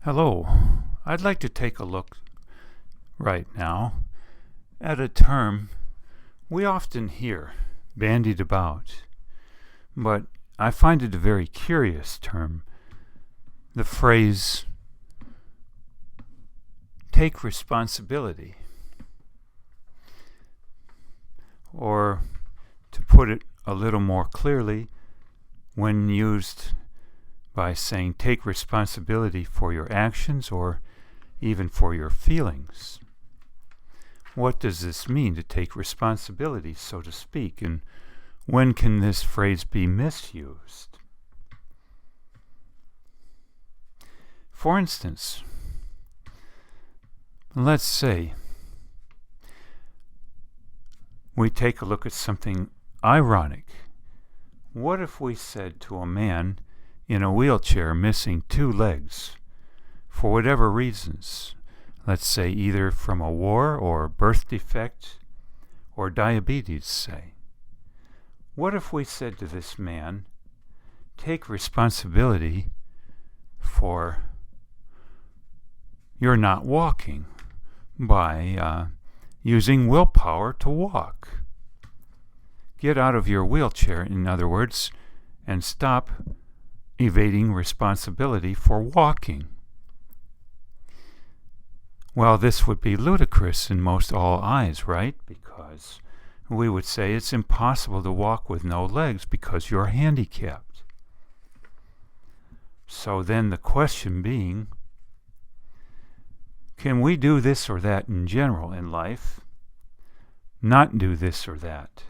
Hello. I'd like to take a look right now at a term we often hear bandied about, but I find it a very curious term. The phrase, take responsibility. Or, to put it a little more clearly, when used by saying take responsibility for your actions or even for your feelings. What does this mean, to take responsibility, so to speak, and when can this phrase be misused? For instance, let's say we take a look at something ironic. What if we said to a man in a wheelchair missing 2 legs, for whatever reasons, let's say either from a war or birth defect or diabetes, say. What if we said to this man, take responsibility for your not walking by using willpower to walk. Get out of your wheelchair, in other words, and stop evading responsibility for walking. Well, this would be ludicrous in most all eyes, right? Because we would say it's impossible to walk with no legs because you're handicapped. So then the question being, can we do this or that in general in life, not do this or that,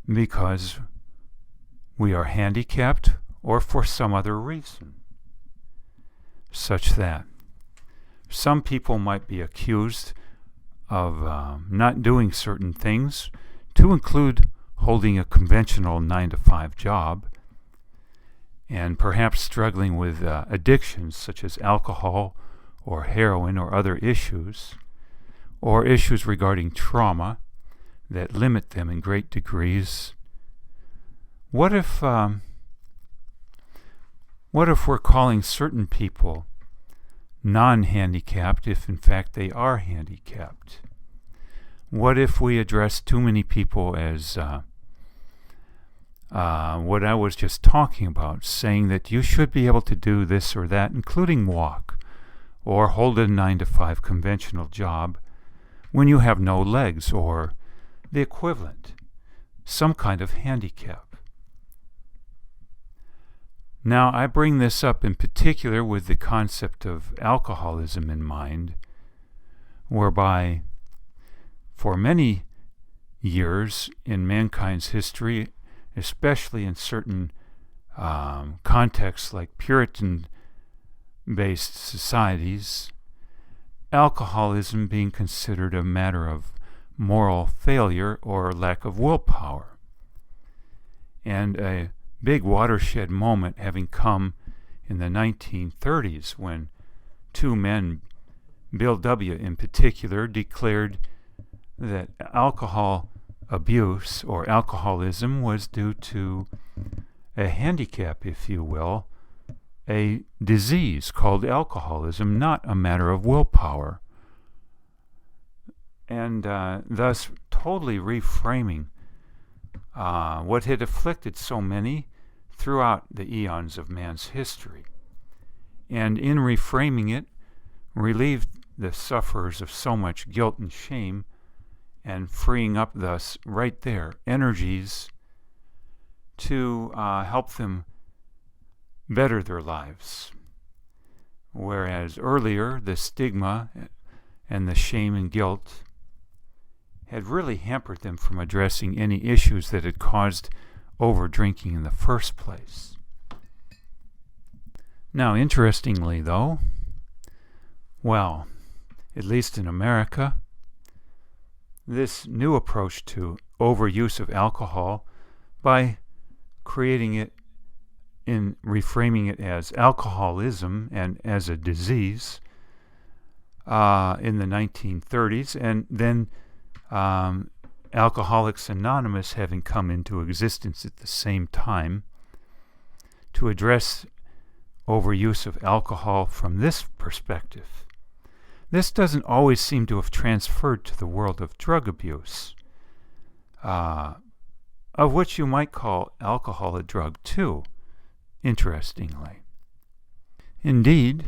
because we are handicapped or for some other reason, such that some people might be accused of not doing certain things, to include holding a conventional 9-to-5 job, and perhaps struggling with addictions such as alcohol or heroin or other issues, or issues regarding trauma that limit them in great degrees. What if we're calling certain people non-handicapped if in fact they are handicapped? What if we address too many people as what I was just talking about, saying that you should be able to do this or that, including walk, or hold a 9-to-5 conventional job when you have no legs or the equivalent, some kind of handicap? Now, I bring this up in particular with the concept of alcoholism in mind, whereby for many years in mankind's history, especially in certain contexts like Puritan-based societies, alcoholism being considered a matter of moral failure or lack of willpower, and a big watershed moment having come in the 1930s when 2 men, Bill W. in particular, declared that alcohol abuse or alcoholism was due to a handicap, if you will, a disease called alcoholism, not a matter of willpower, and thus totally reframing what had afflicted so many throughout the eons of man's history, and in reframing it, relieved the sufferers of so much guilt and shame, and freeing up thus right there energies to help them better their lives. Whereas earlier the stigma and the shame and guilt had really hampered them from addressing any issues that had caused over-drinking in the first place. Now, interestingly though, well, at least in America, this new approach to overuse of alcohol, by creating it in reframing it as alcoholism and as a disease in the 1930s, and then Alcoholics Anonymous having come into existence at the same time to address overuse of alcohol from this perspective. This doesn't always seem to have transferred to the world of drug abuse, of which you might call alcohol a drug too, interestingly. Indeed,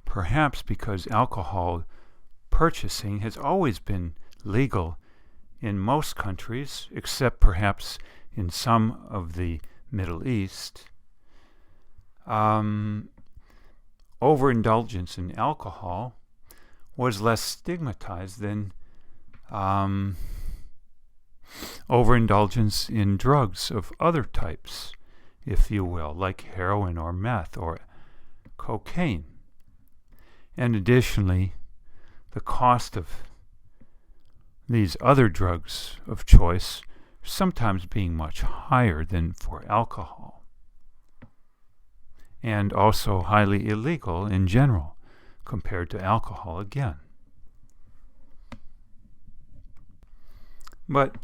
perhaps because alcohol purchasing has always been legal in most countries, except perhaps in some of the Middle East, overindulgence in alcohol was less stigmatized than overindulgence in drugs of other types, if you will, like heroin or meth or cocaine. And additionally, the cost of these other drugs of choice sometimes being much higher than for alcohol, and also highly illegal in general compared to alcohol again. But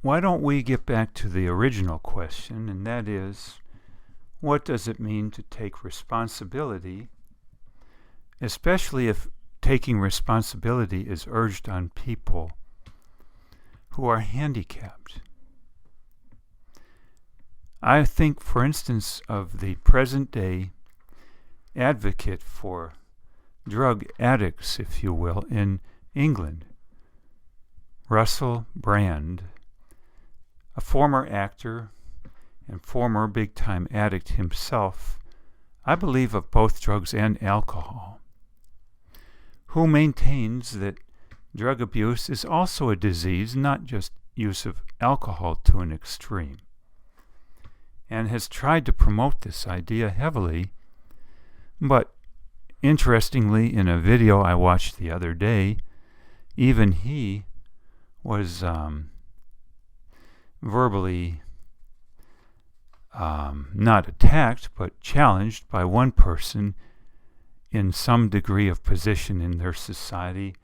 why don't we get back to the original question, and that is, what does it mean to take responsibility, especially if taking responsibility is urged on people who are handicapped? I think, for instance, of the present-day advocate for drug addicts, if you will, in England, Russell Brand, a former actor and former big-time addict himself, I believe of both drugs and alcohol, who maintains that drug abuse is also a disease, not just use of alcohol to an extreme, and has tried to promote this idea heavily. But interestingly, in a video I watched the other day, even he was verbally not attacked, but challenged by one person in some degree of position in their society,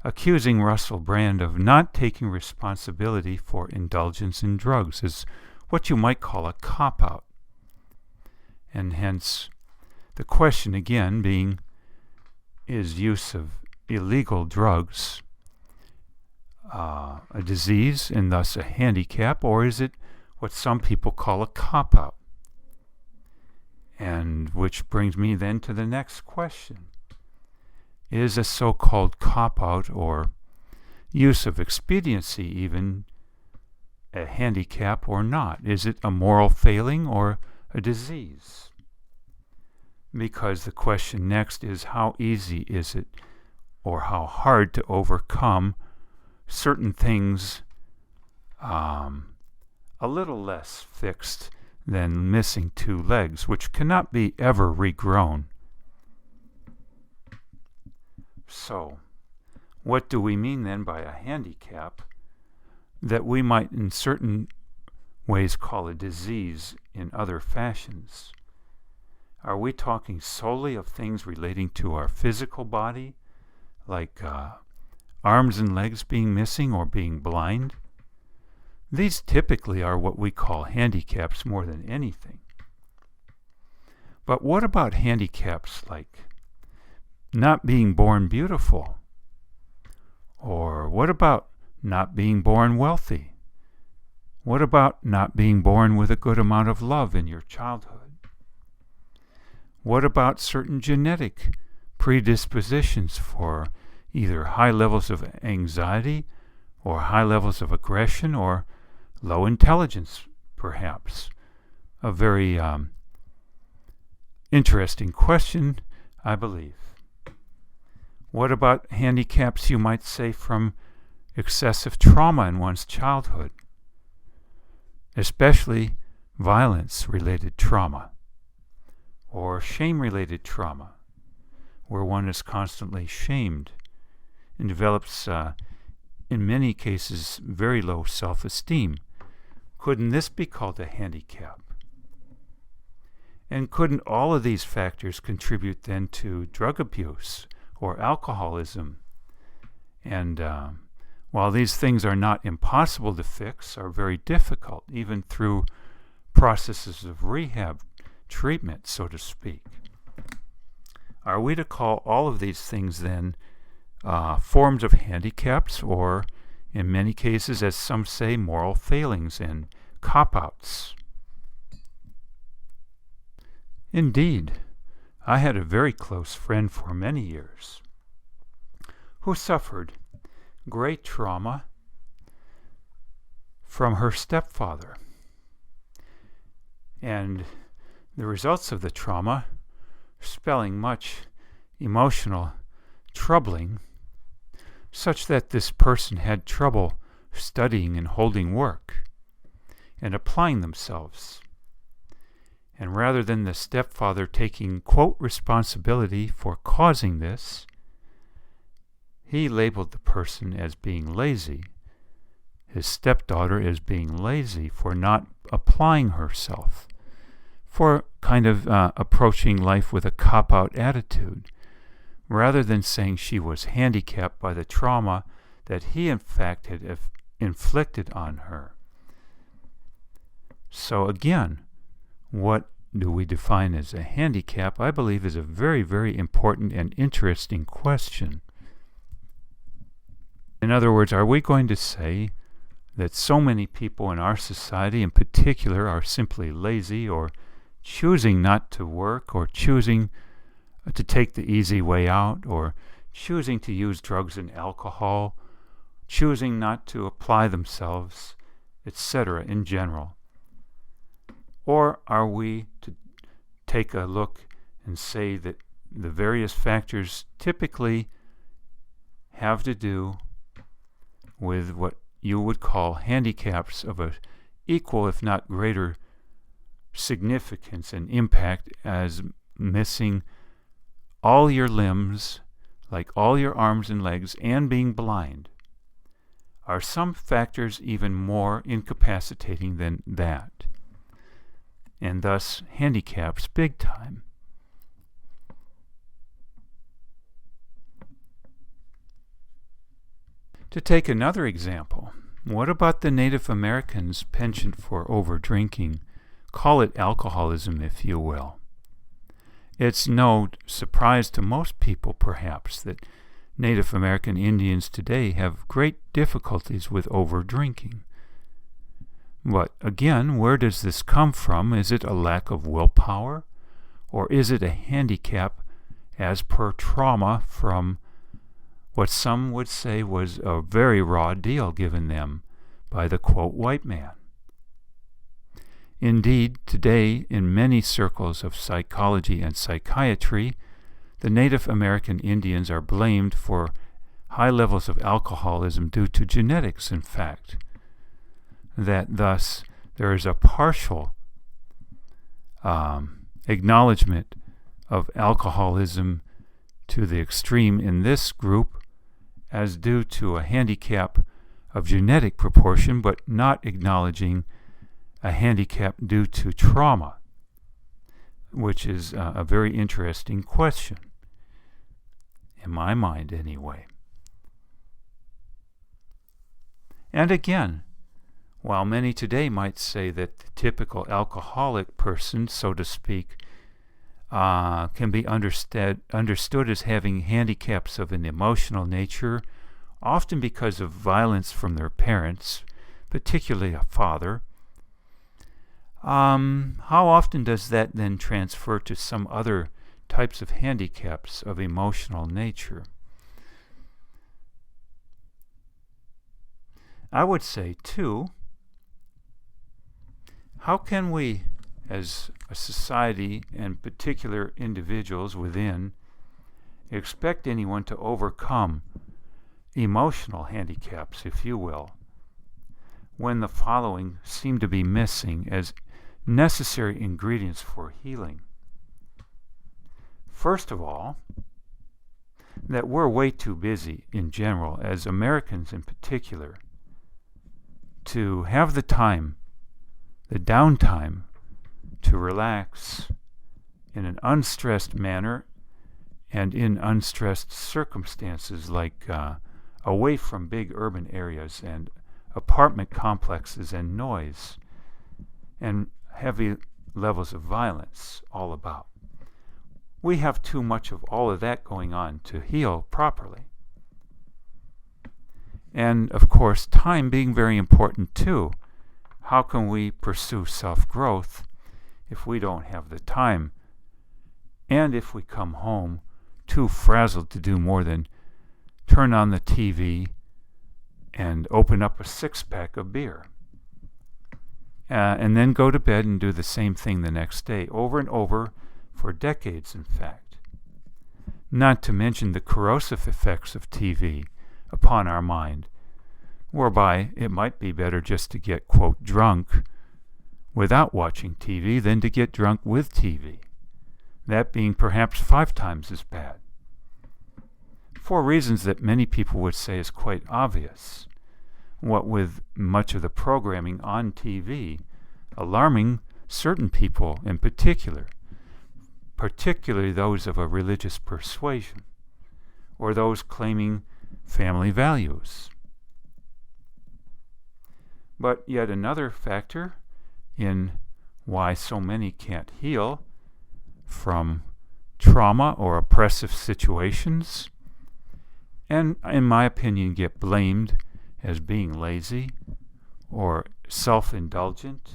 accusing Russell Brand of not taking responsibility for indulgence in drugs as what you might call a cop-out. And hence, the question again being, is use of illegal drugs a disease and thus a handicap, or is it what some people call a cop-out? And which brings me then to the next question. Is a so-called cop-out or use of expediency even a handicap or not? Is it a moral failing or a disease? Because the question next is, how easy is it or how hard to overcome certain things a little less fixed than missing two legs, which cannot be ever regrown. So, what do we mean then by a handicap that we might in certain ways call a disease in other fashions? Are we talking solely of things relating to our physical body, like arms and legs being missing or being blind? These typically are what we call handicaps more than anything. But what about handicaps like not being born beautiful? Or what about not being born wealthy? What about not being born with a good amount of love in your childhood? What about certain genetic predispositions for either high levels of anxiety or high levels of aggression or low intelligence, perhaps? A very interesting question, I believe. What about handicaps, you might say, from excessive trauma in one's childhood, especially violence-related trauma or shame-related trauma, where one is constantly shamed and develops, in many cases, very low self-esteem? Couldn't this be called a handicap? And couldn't all of these factors contribute then to drug abuse or alcoholism? And while these things are not impossible to fix, are very difficult, even through processes of rehab treatment, so to speak. Are we to call all of these things then forms of handicaps, or in many cases, as some say, moral failings and cop-outs? Indeed, I had a very close friend for many years who suffered great trauma from her stepfather. And the results of the trauma, spelling much emotional troubling, such that this person had trouble studying and holding work and applying themselves. And rather than the stepfather taking, quote, responsibility for causing this, he labeled the person as being lazy, his stepdaughter as being lazy for not applying herself, for kind of approaching life with a cop-out attitude, rather than saying she was handicapped by the trauma that he in fact had inflicted on her. So again, what do we define as a handicap? I believe is a very, very important and interesting question. In other words, are we going to say that so many people in our society in particular are simply lazy, or choosing not to work, or choosing to take the easy way out, or choosing to use drugs and alcohol, choosing not to apply themselves, etc. in general? Or are we to take a look and say that the various factors typically have to do with what you would call handicaps of a equal, if not greater, significance and impact, as missing all your limbs, like all your arms and legs, and being blind? Are some factors even more incapacitating than that, and thus handicaps big time? To take another example, what about the Native Americans' penchant for overdrinking? Call it alcoholism, if you will. It's no surprise to most people, perhaps, that Native American Indians today have great difficulties with overdrinking. But again, where does this come from? Is it a lack of willpower, or is it a handicap as per trauma from what some would say was a very raw deal given them by the, quote, white man? Indeed, today, in many circles of psychology and psychiatry, the Native American Indians are blamed for high levels of alcoholism due to genetics, in fact. That thus there is a partial acknowledgement of alcoholism to the extreme in this group as due to a handicap of genetic proportion, but not acknowledging a handicap due to trauma, which is a very interesting question, in my mind anyway. And again, while many today might say that the typical alcoholic person, so to speak, can be understood as having handicaps of an emotional nature, often because of violence from their parents, particularly a father, how often does that then transfer to some other types of handicaps of emotional nature? I would say, too, how can we, as a society and particular individuals within, expect anyone to overcome emotional handicaps, if you will, when the following seem to be missing as necessary ingredients for healing? First of all, that we're way too busy in general, as Americans in particular, to have the time, the downtime, to relax in an unstressed manner and in unstressed circumstances, like away from big urban areas and apartment complexes and noise, and heavy levels of violence all about. We have too much of all of that going on to heal properly. And of course, time being very important too. How can we pursue self-growth if we don't have the time? And if we come home too frazzled to do more than turn on the TV and open up a six-pack of beer. And then go to bed and do the same thing the next day, over and over, for decades in fact. Not to mention the corrosive effects of TV upon our mind, whereby it might be better just to get, quote, drunk without watching TV than to get drunk with TV, that being perhaps 5 times as bad, for reasons that many people would say is quite obvious. What with much of the programming on TV alarming certain people in particular, particularly those of a religious persuasion, or those claiming family values. But yet another factor in why so many can't heal from trauma or oppressive situations, and in my opinion get blamed as being lazy or self-indulgent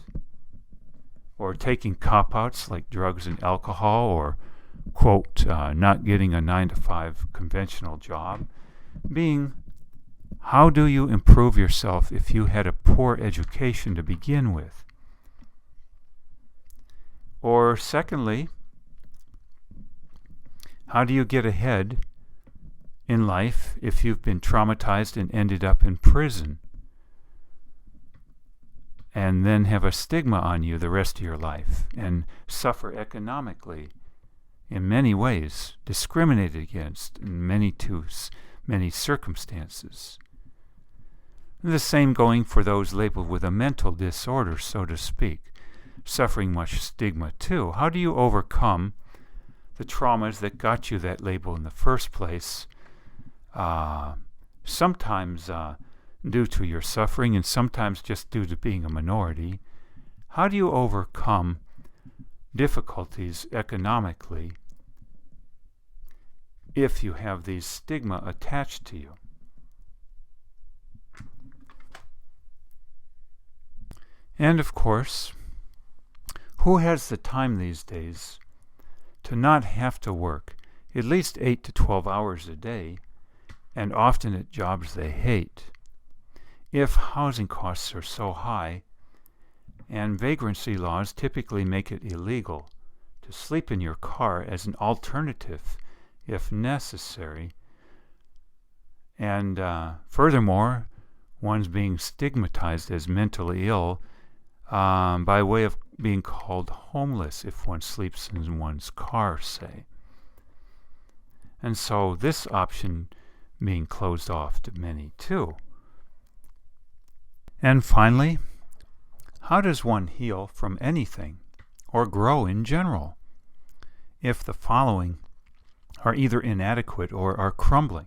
or taking cop-outs like drugs and alcohol or, quote, not getting a 9-to-5 conventional job, being, how do you improve yourself if you had a poor education to begin with? Or secondly, how do you get ahead in life if you've been traumatized and ended up in prison and then have a stigma on you the rest of your life and suffer economically in many ways, discriminated against in many circumstances? The same going for those labeled with a mental disorder, so to speak, suffering much stigma too. How do you overcome the traumas that got you that label in the first place? Sometimes due to your suffering and sometimes just due to being a minority. How do you overcome difficulties economically if you have these stigma attached to you? And of course, who has the time these days to not have to work at least 8 to 12 hours a day, and often at jobs they hate, if housing costs are so high and vagrancy laws typically make it illegal to sleep in your car as an alternative if necessary, and furthermore, one's being stigmatized as mentally ill by way of being called homeless if one sleeps in one's car, say. And so this option being closed off to many too. And finally, how does one heal from anything or grow in general if the following are either inadequate or are crumbling?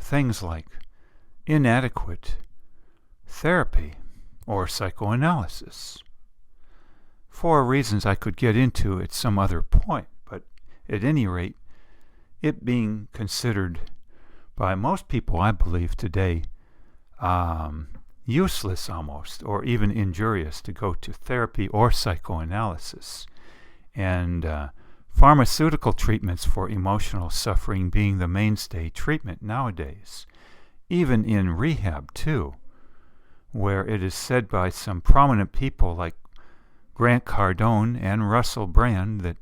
Things like inadequate therapy or psychoanalysis, for reasons I could get into at some other point, but at any rate, it being considered by most people, I believe, today, useless almost, or even injurious to go to therapy or psychoanalysis, and pharmaceutical treatments for emotional suffering being the mainstay treatment nowadays, even in rehab too, where it is said by some prominent people like Grant Cardone and Russell Brand that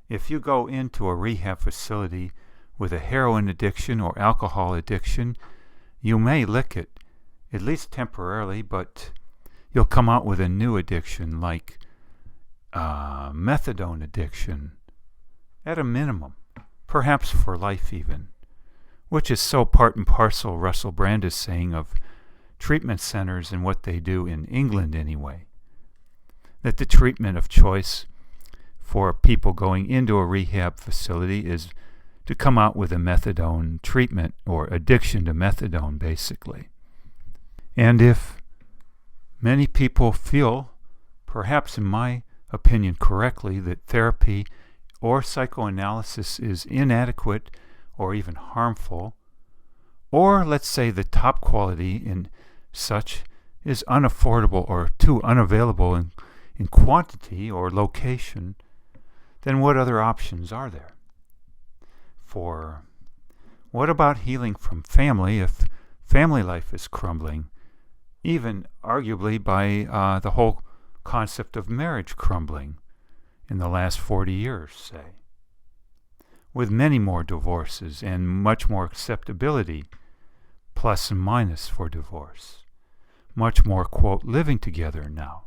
if you go into a rehab facility with a heroin addiction or alcohol addiction, you may lick it, at least temporarily, but you'll come out with a new addiction like methadone addiction, at a minimum, perhaps for life even, which is so part and parcel, Russell Brand is saying, of treatment centers and what they do in England anyway, that the treatment of choice for people going into a rehab facility is to come out with a methadone treatment or addiction to methadone, basically. And if many people feel, perhaps in my opinion correctly that therapy or psychoanalysis is inadequate or even harmful, or let's say the top quality in such is unaffordable or too unavailable in quantity or location, then what other options are there? For what about healing from family if family life is crumbling, even arguably by the whole concept of marriage crumbling in the last 40 years, say, with many more divorces and much more acceptability, plus and minus, for divorce, much more, quote, living together now,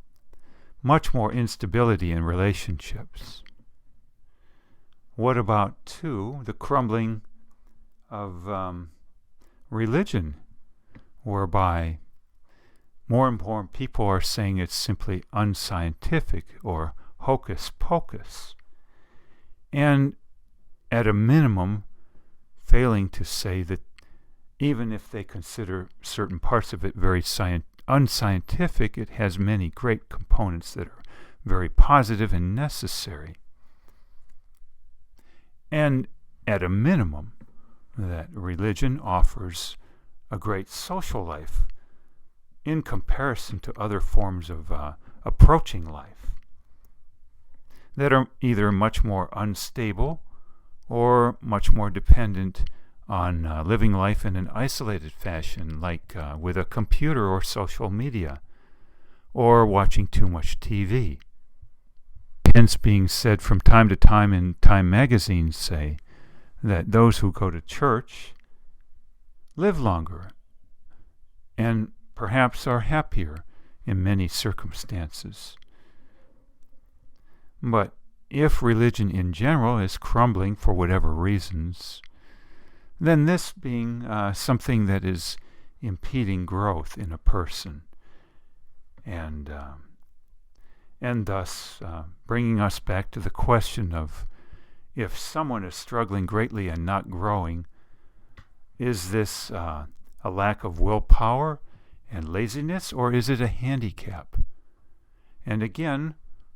much more instability in relationships. What about, too, the crumbling of religion, whereby more and more people are saying it's simply unscientific or hocus pocus, and at a minimum failing to say that even if they consider certain parts of it very unscientific, it has many great components that are very positive and necessary. And at a minimum, that religion offers a great social life in comparison to other forms of approaching life that are either much more unstable or much more dependent on living life in an isolated fashion, like with a computer or social media, or watching too much TV. Hence being said from time to time in Time magazines, say, that those who go to church live longer and perhaps are happier in many circumstances. But if religion in general is crumbling for whatever reasons, then this being something that is impeding growth in a person, and thus bringing us back to the question of, if someone is struggling greatly and not growing, is this a lack of willpower and laziness, or is it a handicap? And again,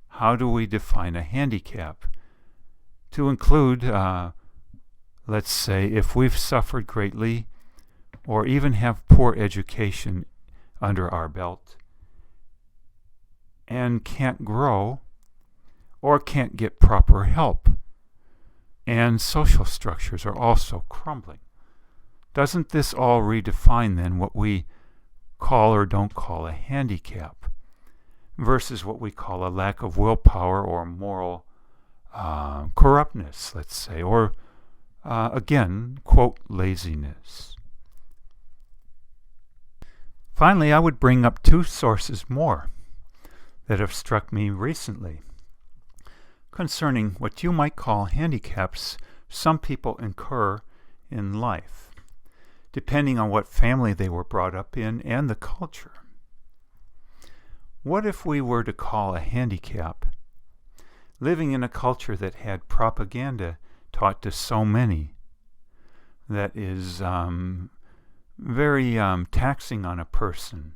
how do we define a handicap? To include, let's say, if we've suffered greatly or even have poor education under our belt and can't grow or can't get proper help, and social structures are also crumbling. Doesn't this all redefine then what we call or don't call a handicap versus what we call a lack of willpower or moral corruptness, let's say, or again, quote, laziness? Finally, I would bring up two sources more that have struck me recently concerning what you might call handicaps some people incur in life, depending on what family they were brought up in and the culture. What if we were to call a handicap living in a culture that had propaganda taught to so many that is very taxing on a person,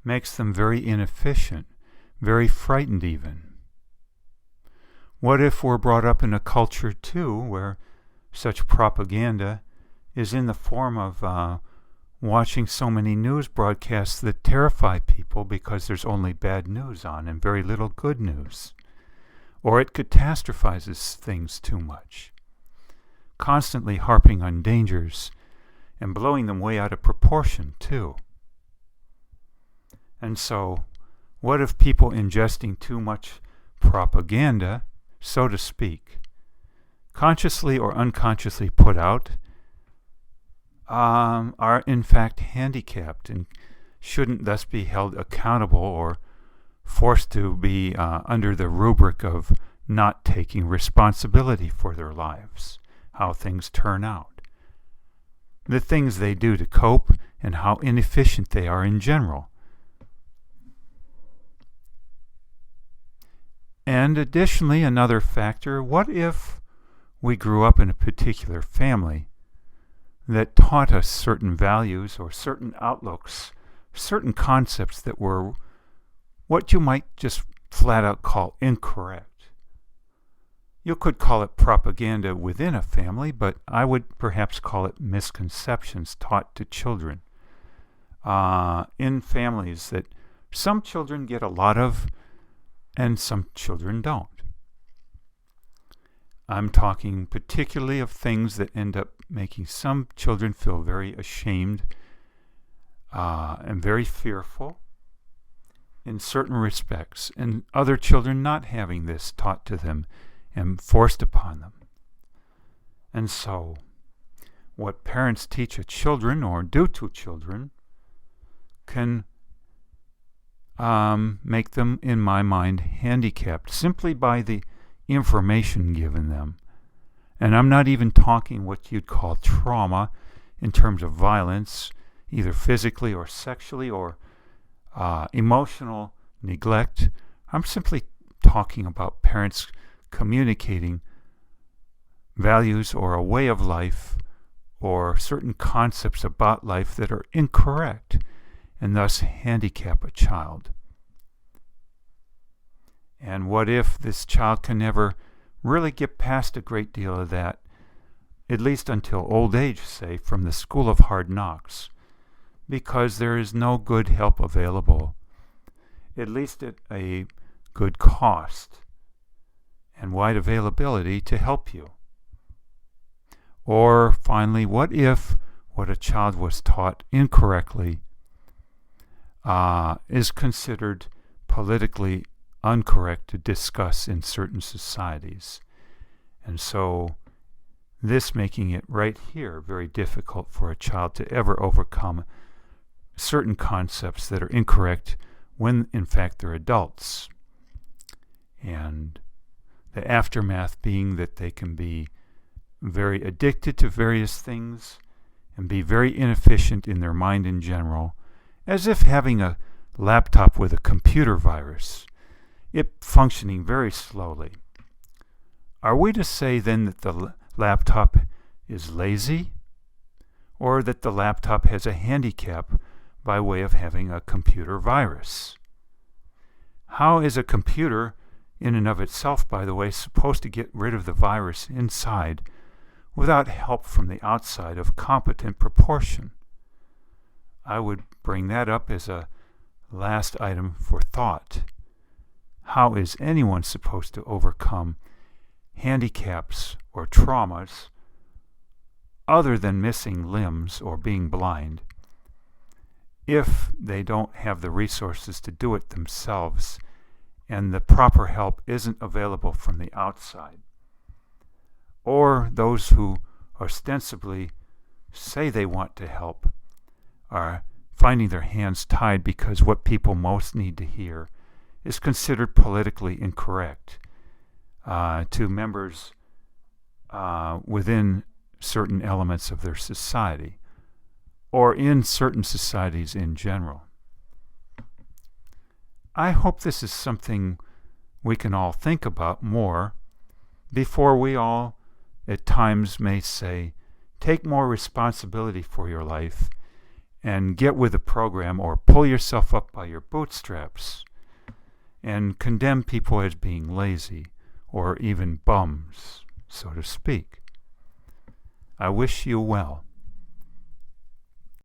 makes them very inefficient, very frightened even? What if we're brought up in a culture, too, where such propaganda is in the form of watching so many news broadcasts that terrify people because there's only bad news on and very little good news? Or it catastrophizes things too much, constantly harping on dangers and blowing them way out of proportion, too. And so, what if people ingesting too much propaganda, so to speak, consciously or unconsciously put out, are in fact handicapped and shouldn't thus be held accountable or forced to be under the rubric of not taking responsibility for their lives, how things turn out, the things they do to cope, and how inefficient they are in general? And additionally, another factor, what if we grew up in a particular family that taught us certain values or certain outlooks, certain concepts that were what you might just flat out call incorrect. You could call it propaganda within a family, but I would perhaps call it misconceptions taught to children in families that some children get a lot of and some children don't. I'm talking particularly of things that end up making some children feel very ashamed and very fearful in certain respects, and other children not having this taught to them and forced upon them. And so, what parents teach children or do to children can make them, in my mind, handicapped simply by the information given them. And I'm not even talking what you'd call trauma in terms of violence, either physically or sexually or emotional neglect. I'm simply talking about parents communicating values or a way of life or certain concepts about life that are incorrect and thus handicap a child. And what if this child can never really get past a great deal of that, at least until old age, say, from the school of hard knocks, because there is no good help available, at least at a good cost and wide availability to help you? Or finally, what if what a child was taught incorrectly is considered politically incorrect to discuss in certain societies? And so this making it right here very difficult for a child to ever overcome certain concepts that are incorrect when in fact they're adults. And the aftermath being that they can be very addicted to various things and be very inefficient in their mind in general, as if having a laptop with a computer virus, it functioning very slowly. Are we to say then that the laptop is lazy, or that the laptop has a handicap by way of having a computer virus? How is a computer in and of itself, by the way, supposed to get rid of the virus inside without help from the outside of competent proportion? I would bring that up as a last item for thought. How is anyone supposed to overcome handicaps or traumas other than missing limbs or being blind if they don't have the resources to do it themselves and the proper help isn't available from the outside? Or those who ostensibly say they want to help are finding their hands tied because what people most need to hear is considered politically incorrect to members within certain elements of their society or in certain societies in general. I hope this is something we can all think about more before we all at times may say, take more responsibility for your life and get with the program, or pull yourself up by your bootstraps and condemn people as being lazy or even bums, so to speak. I wish you well.